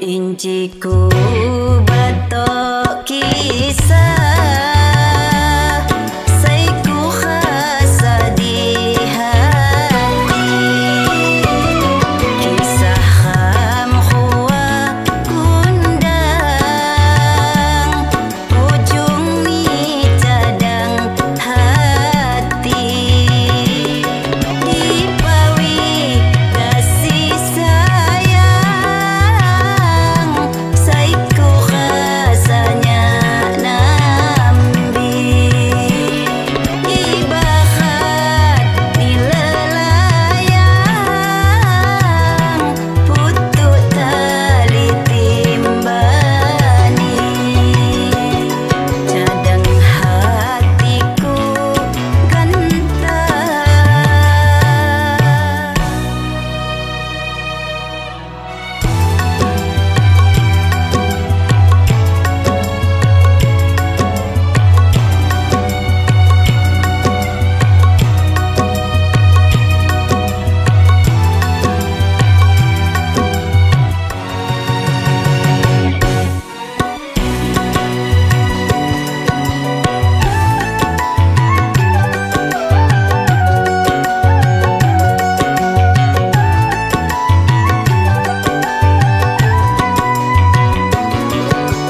Inciku batok kisah saiku khasa di hati kisah ham khua kundang ujung ni cadang hati dipawi kasih sayang saiku khasanya nambi ibahat nilalayang putu tali timbani cadang hatiku gantah.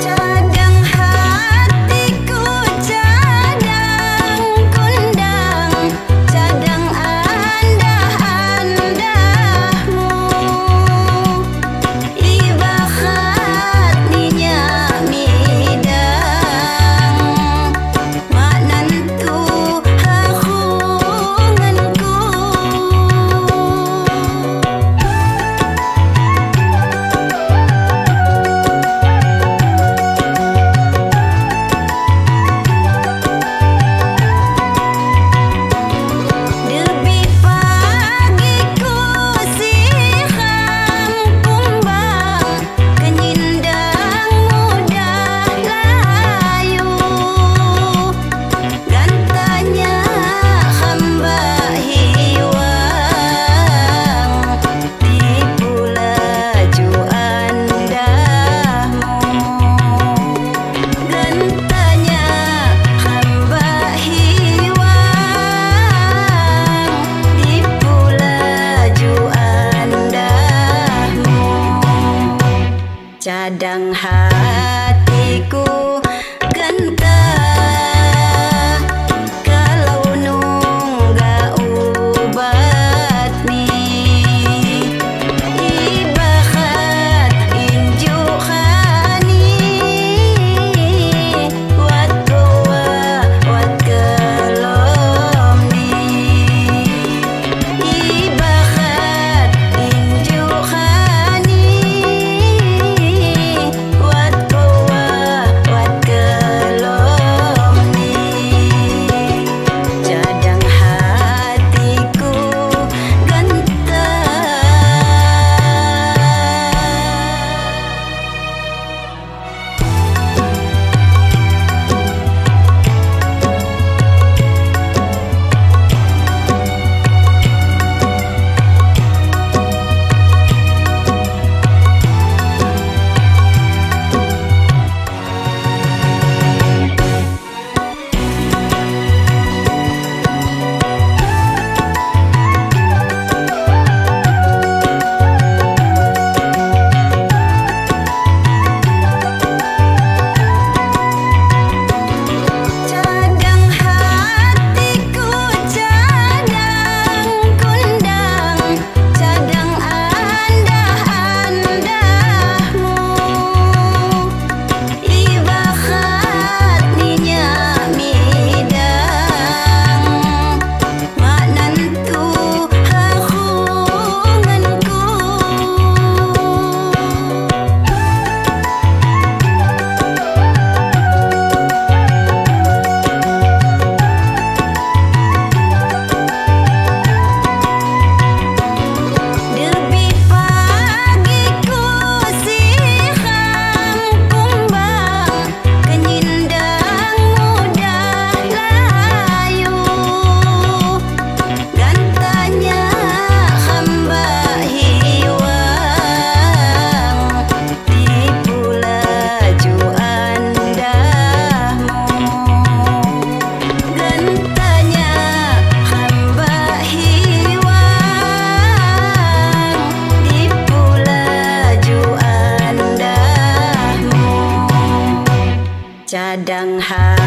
Cadang hatiku cadang kundang cadang andah-andahmu ibahat ninya midang maknantu hakunganku. Debi pagiku siham kumbang kenyindang mudah layu gantanya hamba hiwang tipu laju andahmu gantanya hamba hiwang tipu laju andahmu cadang hatiku gantah kalau nungga ubat nih ibahat injukhani wat goa wat kelom nih ibahat injukhani wat goa wat sadang ha